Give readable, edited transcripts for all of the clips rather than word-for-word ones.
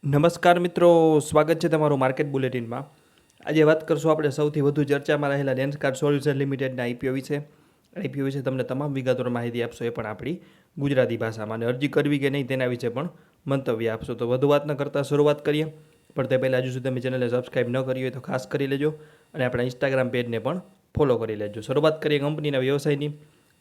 નમસ્કાર મિત્રો, સ્વાગત છે તમારું માર્કેટ બુલેટિનમાં. આજે વાત કરશું આપણે સૌથી વધુ ચર્ચામાં રહેલા લેન્સકાર્ટ સોલ્યુશન લિમિટેડના આઈપીઓ વિશે. આઈપીઓ વિશે તમને તમામ વિગતોર માહિતી આપશો, એ પણ આપણી ગુજરાતી ભાષામાં. અને અરજી કરવી કે નહીં તેના વિશે પણ મંતવ્ય આપશો. તો વધુ વાત ન કરતાં શરૂઆત કરીએ. પણ તે પહેલાં હજુ સુધી તમે ચેનલને સબસ્ક્રાઈબ ન કરી હોય તો ખાસ કરી લેજો, અને આપણા ઇન્સ્ટાગ્રામ પેજને પણ ફોલો કરી લેજો. શરૂઆત કરીએ કંપનીના વ્યવસાયની.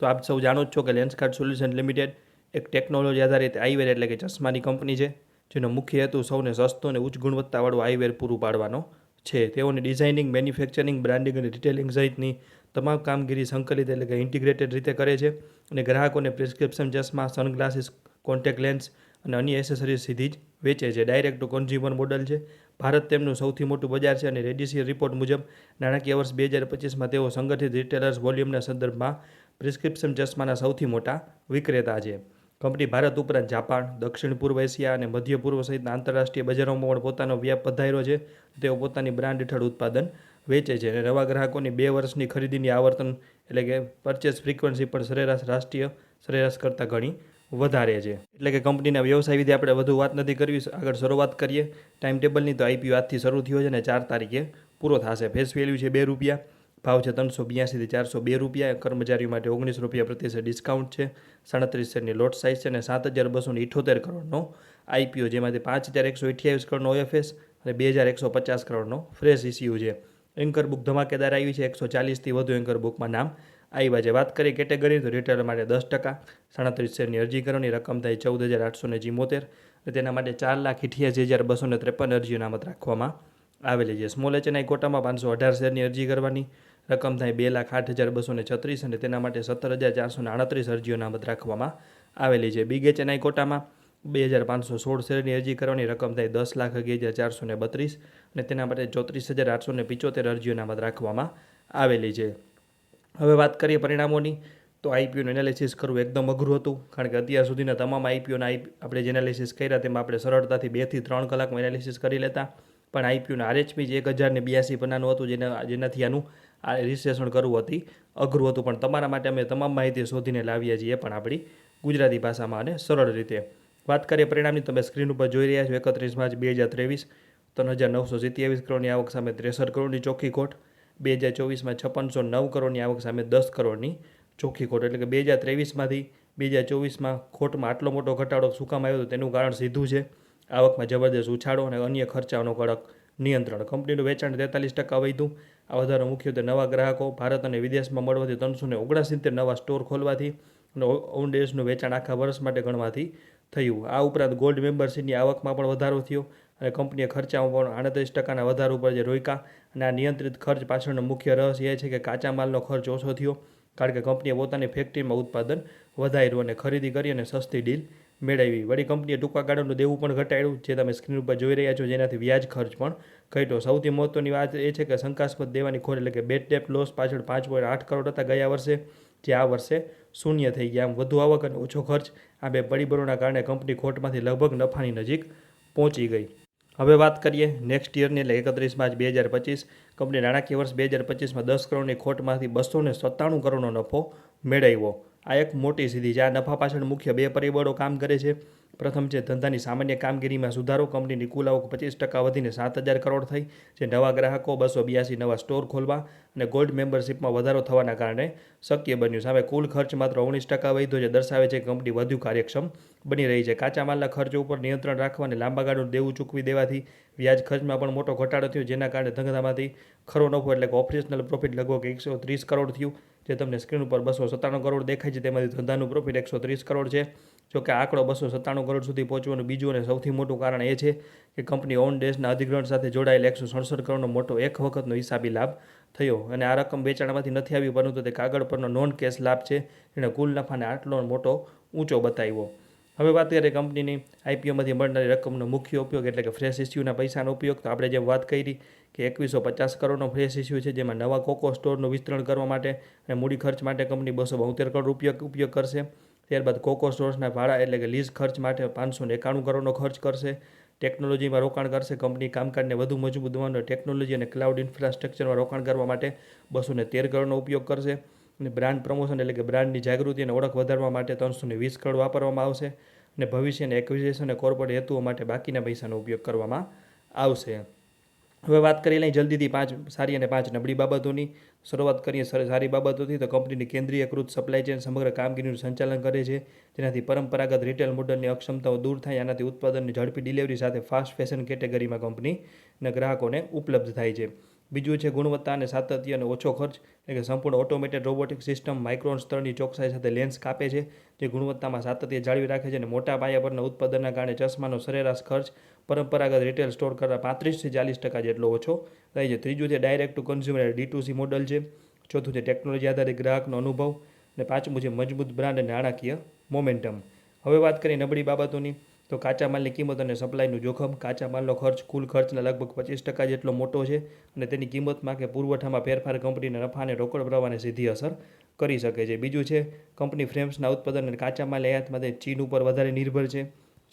તો આપ સૌ જાણો જ છો કે લેન્સકાર્ટ સોલ્યુશન લિમિટેડ એક ટેકનોલોજી આધારિત આઈવેર એટલે કે ચશ્માની કંપની છે, જેનો મુખ્ય હેતુ સૌને સસ્તો અને ઉચ્ચ ગુણવત્તાવાળું આઈવેર પૂરું પાડવાનો છે. તેઓની ડિઝાઇનિંગ, મેન્યુફેક્ચરિંગ, બ્રાન્ડિંગ અને રિટેલિંગ સહિતની તમામ કામગીરી સંકલિત એટલે કે ઇન્ટિગ્રેટેડ રીતે કરે છે, અને ગ્રાહકોને પ્રિસ્ક્રિપ્શન ચશ્મા, સનગ્લાસીસ, કોન્ટેક્ટ લેન્સ અને અન્ય એસેસરીઝ સીધી જ વેચે છે. ડાયરેક્ટ ટુ કન્ઝ્યુમર મોડલ છે. ભારત તેમનું સૌથી મોટું બજાર છે, અને રેડિસી રિપોર્ટ મુજબ નાણાકીય વર્ષ 2025માં તેઓ સંગઠિત રિટેલર્સ વોલ્યુમના સંદર્ભમાં પ્રિસ્ક્રિપ્શન ચશ્માના સૌથી મોટા વિક્રેતા છે. કંપની ભારત ઉપરાંત જાપાન, દક્ષિણ પૂર્વ એશિયા અને મધ્ય પૂર્વ સહિતના આંતરરાષ્ટ્રીય બજારોમાં પણ પોતાનો વ્યાપ વધાર્યો છે. તેઓ પોતાની બ્રાન્ડ હેઠળ ઉત્પાદન વેચે છે, અને નવા ગ્રાહકોની 2 વર્ષની ખરીદીની આવર્તન એટલે કે પરચેસ ફ્રીક્વન્સી પણ સરેરાશ રાષ્ટ્રીય સરેરાશ કરતાં ઘણી વધારે છે. એટલે કે કંપનીના વ્યવસાય વિશે આપણે વધુ વાત નથી કરવી, આગળ શરૂઆત કરીએ ટાઈમ ટેબલની. તો આઈપીઓ આજથી શરૂ થયો છે અને 4 તારીખે પૂરો થશે. ફેસ વેલ્યુ છે ₹2, ભાવ છે 382 થી ₹402. કર્મચારીઓ માટે ₹19 પ્રતિ શેર ડિસ્કાઉન્ટ છે. 37 શેરની લોટ સાઇઝ છે, અને 7,278 કરોડનો આઈપીઓ, જેમાંથી 5,128 કરોડનો ઓએફએસ અને 2,150 કરોડનો ફ્રેશ ઇસ્યુ છે. એન્કર બુક ધમાકેદાર આવી છે. 140થી વધુ એન્કર બુકમાં નામ આવ્યા છે. વાત કરીએ કેટેગરી, તો રિટેલર માટે 10%, 37 શેરની અરજી કરવાની રકમ થાય 14,874, અને તેના માટે 4,88,253 અરજીઓ અનામત રાખવામાં આવેલી છે. સ્મોલ એચએનઆઈ કોટામાં 518 શેરની અરજી કરવાની રકમ થાય 2,08,236, અને તેના માટે 17,438 અરજીઓ અનામત રાખવામાં આવેલી છે. બિગ એચએનઆઈ કોટામાં 2,516 શેરની અરજી કરવાની રકમ થાય 10,11,432, અને તેના માટે 34,875 અરજીઓ અનામત રાખવામાં આવેલી છે. હવે વાત કરીએ પરિણામોની. તો આઈપીઓનું એનાલિસિસ કરવું એકદમ અઘરું હતું, કારણ કે અત્યાર સુધીના તમામ આઈપીઓના આપણે જે એનાલિસિસ કર્યા તેમાં આપણે સરળતાથી 2 થી 3 કલાકમાં એનાલિસિસ કરી લેતા. પણ આઈપીઓના આરએચપી જે 1082 પન્નાનું હતું, જેનાથી આનું આ વિશ્લેષણ કરવું હતી અઘરું હતું. પણ તમારા માટે અમે તમામ માહિતી શોધીને લાવ્યા છીએ, પણ આપણી ગુજરાતી ભાષામાં અને સરળ રીતે. વાત કરીએ પરિણામની. તમે સ્ક્રીન ઉપર જોઈ રહ્યા છો 31 માર્ચ 2023 3,927 કરોડની આવક સામે 63 કરોડની ચોખ્ખી ખોટ. 2024માં 5,609 કરોડની આવક સામે 10 કરોડની ચોખ્ખી ખોટ. એટલે કે 2023માંથી 2024માં ખોટમાં આટલો મોટો ઘટાડો શું કામ આવ્યો હતો, તેનું કારણ સીધું છે આવકમાં જબરદસ્ત ઉછાળો અને અન્ય ખર્ચાઓનો કડક નિયંત્રણ. કંપનીનું વેચાણ 43% વધ્યું. આ વધારો મુખ્યત્વે નવા ગ્રાહકો, ભારત અને વિદેશમાં મળવાથી 369 નવા સ્ટોર ખોલવાથી, અને ઓન ડેઝનું વેચાણ આખા વર્ષ માટે ગણવાથી થયું. આ ઉપરાંત ગોલ્ડ મેમ્બરશીપની આવકમાં પણ વધારો થયો, અને કંપનીએ ખર્ચામાં પણ 38%ના વધારો ઉપર જે રોક્યા. અને આ નિયંત્રિત ખર્ચ પાછળનો મુખ્ય રહસ્ય એ છે કે કાચા માલનો ખર્ચ ઓછો થયો, કારણ કે કંપનીએ પોતાની ફેક્ટરીમાં ઉત્પાદન વધાર્યું અને ખરીદી કરી અને સસ્તી ડીલ મેળવી. વળી કંપનીએ ટૂંકા ગાળાનું દેવું પણ ઘટાડ્યું, જે તમે સ્ક્રીન ઉપર જોઈ રહ્યા છો, જેનાથી વ્યાજ ખર્ચ પણ ઘટ્યો. સૌથી મહત્ત્વની વાત એ છે કે શંકાસ્પદ દેવાની ખોટ એટલે કે બેડ ડેટ લોસ પાછળ 5.8 કરોડ હતા ગયા વર્ષે, જે આ વર્ષે શૂન્ય થઈ ગયા. આમ વધુ આવક અને ઓછો ખર્ચ, આ બે પરિબળોના કારણે કંપની ખોટમાંથી લગભગ નફાની નજીક પહોંચી ગઈ. હવે વાત કરીએ નેક્સ્ટ યરની એટલે 31 માર્ચ 2025. કંપની નાણાકીય વર્ષ 2025માં 10 કરોડની ખોટમાંથી 297 કરોડનો નફો મેળવ્યો. આ એક મોટી સિદ્ધિ છે. આ નફા પાછળ મુખ્ય 2 પરિબળો કામ કરે છે. પ્રથમ છે ધંધાની સામાન્ય કામગીરીમાં સુધારો. કંપનીની કુલ આવક 25% વધીને 7,000 કરોડ થઈ, જે નવા ગ્રાહકો, 282 નવા સ્ટોર ખોલવા અને ગોલ્ડ મેમ્બરશીપમાં વધારો થવાના કારણે શક્ય બન્યું. સામે કુલ ખર્ચ માત્ર 19% વધ્યો, જે દર્શાવે છે કે કંપની વધુ કાર્યક્ષમ બની રહી છે. કાચા માલના ખર્ચો ઉપર નિયંત્રણ રાખવા અને લાંબા ગાળાનું દેવું ચૂકવી દેવાથી વ્યાજ ખર્ચમાં પણ મોટો ઘટાડો થયો, જેના કારણે ધંધામાંથી ખરો નફો એટલે કે ઓપરેશનલ પ્રોફિટ લગભગ 130 કરોડ થયું, જે તમને સ્ક્રીન ઉપર 297 કરોડ દેખાય છે. તેમાંથી ધંધાનું પ્રોફિટ 130 કરોડ છે. જો કે આંકડો 297 કરોડ સુધી પહોંચવાનું બીજું અને સૌથી મોટું કારણ એ છે કે કંપની ઓન ડેઝના અધિગ્રહણ સાથે જોડાયેલ 167 કરોડનો મોટો એક વખતનો હિસાબી લાભ થયો. અને આ રકમ વેચાણમાંથી નથી આવી, પરંતુ તે કાગળ પરનો નોન કેશ લાભ છે, જેણે કુલ નફાને આટલો મોટો ઊંચો બતાવ્યો. હવે વાત કરીએ કંપનીની આઈપીઓમાંથી મળનારી રકમનો મુખ્ય ઉપયોગ એટલે કે ફ્રેશ ઇસ્યુના પૈસાનો ઉપયોગ. તો આપણે જેમ વાત કરી કે 2150 કરોડનો ફ્રેશ ઇસ્યુ છે, જેમાં નવા કોકો સ્ટોરનું વિસ્તરણ કરવા માટે અને મૂડી ખર્ચ માટે કંપની 272 કરોડ ઉપયોગ કરશે. ત્યારબાદ કોકો સ્ટોર્સના ભાડા એટલે કે લીઝ ખર્ચ માટે 591 કરોડનો ખર્ચ કરશે. ટેકનોલોજીમાં રોકાણ કરશે. કંપની કામકાજને વધુ મજબૂત બનાવવા ટેકનોલોજી અને ક્લાઉડ ઇન્ફ્રાસ્ટ્રક્ચરમાં રોકાણ કરવા માટે 213 કરોડનો ઉપયોગ કરશે. અને બ્રાન્ડ પ્રમોશન એટલે કે બ્રાન્ડની જાગૃતિ અને ઓળખ વધારવા માટે 320 કરોડ વાપરવામાં આવશે. અને ભવિષ્યના એક્વિઝિશન અને કોર્પોરેટ હેતુઓ માટે બાકીના પૈસાનો ઉપયોગ કરવામાં આવશે. હવે વાત કરી લઈએ જલ્દીથી 5 સારી અને 5 નબળી બાબતોની. શરૂઆત કરીએ સારી બાબતોથી. તો કંપનીની કેન્દ્રીયકૃત સપ્લાય ચેન સમગ્ર કામગીરીનું સંચાલન કરે છે, જેનાથી પરંપરાગત રિટેલ મોડલની અક્ષમતાઓ દૂર થાય. આનાથી ઉત્પાદનની ઝડપી ડિલિવરી સાથે ફાસ્ટ ફેશન કેટેગરીમાં કંપનીના ગ્રાહકોને ઉપલબ્ધ થાય છે. બીજું છે ગુણવત્તા અને સાતત્ય અને ઓછો ખર્ચ, એટલે કે સંપૂર્ણ ઓટોમેટેડ રોબોટિક સિસ્ટમ માઇક્રોન સ્તરની ચોકસાઈ સાથે લેન્સ કાપે છે, જે ગુણવત્તામાં સાતત્ય જાળવી રાખે છે અને મોટા પાયા પરના ઉત્પાદનના કારણે ચશ્માનો સરેરાશ ખર્ચ પરંપરાગત રિટેલ સ્ટોર કરતાં 35થી 40% જેટલો ઓછો થાય છે. ત્રીજું છે direct to consumer D2C model છે. ચોથું છે ટેકનોલોજી આધારિત ગ્રાહકનો અનુભવ. અને પાંચમું છે મજબૂત બ્રાન્ડ અને નાણાકીય મોમેન્ટમ. હવે વાત કરીએ નબળી બાબતોની. તો કાચા માલની કિંમત અને સપ્લાયનું જોખમ. કાચા માલનો ખર્ચ કુલ ખર્ચના લગભગ 25% જેટલો મોટો છે, અને તેની કિંમતમાં કે પુરવઠામાં ફેરફાર કંપનીના નફા અને રોકડ પ્રવાહને સીધી અસર કરી શકે છે. બીજું છે કંપની ફ્રેમ્સના ઉત્પાદન અને કાચા માલ આયાત માટે ચીન ઉપર વધારે નિર્ભર છે.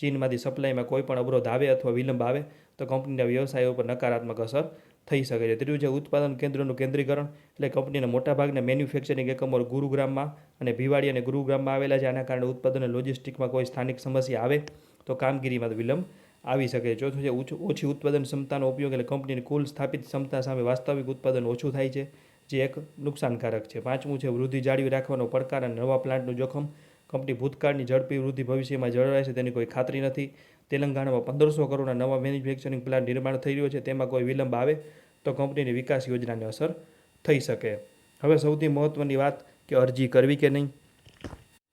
ચીનમાંથી સપ્લાયમાં કોઈ પણ અવરોધ આવે અથવા વિલંબ આવે તો કંપનીના વ્યવસાયો પર નકારાત્મક અસર થઈ શકે છે. ત્રીજું છે ઉત્પાદન કેન્દ્રનું કેન્દ્રીકરણ, એટલે કંપનીના મોટાભાગના મેન્યુફેક્ચરિંગ એકમો ગુરુગ્રામમાં અને ભિવાડી અને ગુરુગ્રામમાં આવેલા છે. આના કારણે ઉત્પાદન અને લોજિસ્ટિકમાં કોઈ સ્થાનિક સમસ્યા આવે તો કામગીરીમાં વિલંબ આવી શકે છે. ચોથું છે ઓછી ઉત્પાદન ક્ષમતાનો ઉપયોગ, એટલે કંપનીની કુલ સ્થાપિત ક્ષમતા સામે વાસ્તવિક ઉત્પાદન ઓછું થાય છે, જે એક નુકસાનકારક છે. પાંચમું છે વૃદ્ધિ જાળવી રાખવાનો પડકાર અને નવા પ્લાન્ટનું જોખમ. કંપની ભૂતકાળની ઝડપી વૃદ્ધિ ભવિષ્યમાં જળવાય છે તેની કોઈ ખાતરી નથી. તેલંગાણામાં 1500 કરોડના નવા મેન્યુફેક્ચરિંગ પ્લાન્ટ નિર્માણ થઈ રહ્યો છે, તેમાં કોઈ વિલંબ આવે તો કંપનીની વિકાસ યોજનાને અસર થઈ શકે. હવે સૌથી મહત્ત્વની વાત કે અરજી કરવી કે નહીં.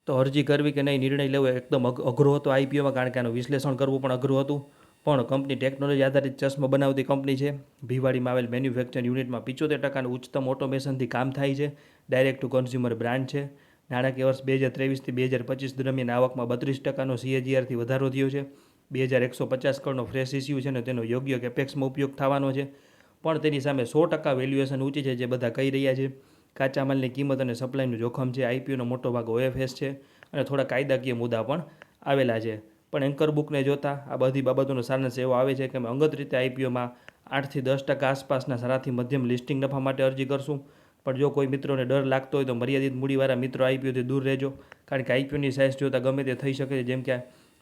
તો અરજી કરવી કે નહીં નિર્ણય લેવો એકદમ અઘરો હતો આઈપીઓમાં, કારણ કે આનું વિશ્લેષણ કરવું પણ અઘરું હતું. પણ કંપની ટેકનોલોજી આધારિત ચશ્મા બનાવતી કંપની છે. ભીવાડીમાં આવેલ મેન્યુફેક્ચરિંગ યુનિટમાં 75% ઉચ્ચતમ ઓટોમેશનથી કામ થાય છે. ડાયરેક્ટ ટુ કન્ઝ્યુમર બ્રાન્ડ છે. નાણાકીય વર્ષ 2023થી 2025 દરમિયાન આવકમાં 32%નો CAGRથી વધારો થયો છે. 2150 કરોડનો ફ્રેશ ઇસ્યુ છે અને તેનો યોગ્ય કેપેક્સમાં ઉપયોગ થવાનો છે. પણ તેની સામે 100% વેલ્યુએશન ઊંચી છે, જે બધા કહી રહ્યા છે. કાચા માલની કિંમત અને સપ્લાયનું જોખમ છે. આઈપીઓનો મોટો ભાગ OFS છે અને થોડા કાયદાકીય મુદ્દા પણ આવેલા છે. પણ એન્કર બુકને જોતા આ બધી બાબતોનો સારાંશ એવો આવે છે કે અમે અંગત રીતે આઈપીઓમાં 8થી 10% આસપાસના સારાથી મધ્યમ લિસ્ટિંગ નફા માટે અરજી કરશું. પણ જો કોઈ મિત્રોને ડર લાગતો હોય તો મર્યાદિત મૂડીવાળા મિત્રો આઈપીઓથી દૂર રહેજો, કારણ કે આઈપીઓની સાઇઝ જોતાં ગમે તે થઈ શકે છે. જેમ કે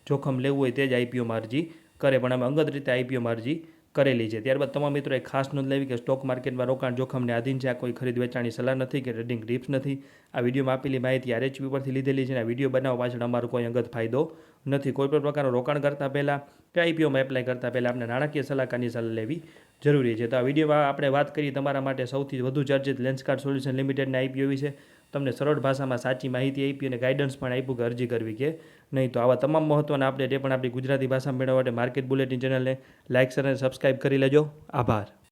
જોખમ લેવું હોય તે જ આઈપીઓમાં અરજી કરે, પણ અમે અંગત રીતે આઈપીઓમાં અરજી કરેલી છે. ત્યારબાદ તમામ મિત્રો એક ખાસ નોંધ લેવી કે સ્ટોક માર્કેટમાં રોકાણ જોખમને આધીન છે. આ કોઈ ખરીદ વેચાણની સલાહ નથી કે ટ્રેડિંગ ટિપ્સ નથી. આ વિડીયોમાં આપેલી માહિતી RHP પરથી લીધેલી છે અને આ વિડીયો બનાવવા પાછળ અમારો કોઈ અંગત ફાયદો નથી. કોઈ પણ પ્રકારનું રોકાણ કરતાં પહેલાં કે આઈપીઓમાં એપ્લાય કરતાં પહેલાં આપણે નાણાકીય સલાહકારની સલાહ લેવી જરૂરી છે. તો આ વિડીયોમાં આપણે વાત કરી તમારા માટે સૌથી વધુ ચર્ચિત લેન્સકાર્ટ સોલ્યુશન લિમિટેડના આઈપીઓ વિશે. તમને સરળ ભાષામાં સાચી માહિતી આપી અને ગાઈડન્સ પણ આપ્યું કે અરજી કરવી કે નહીં. તો આવા તમામ મહત્ત્વના અપડેટ એ પણ આપણી ગુજરાતી ભાષામાં મેળવવા માટે માર્કેટ બુલેટિન ચેનલને લાઇક, શેર અને સબસ્ક્રાઈબ કરી લેજો. આભાર.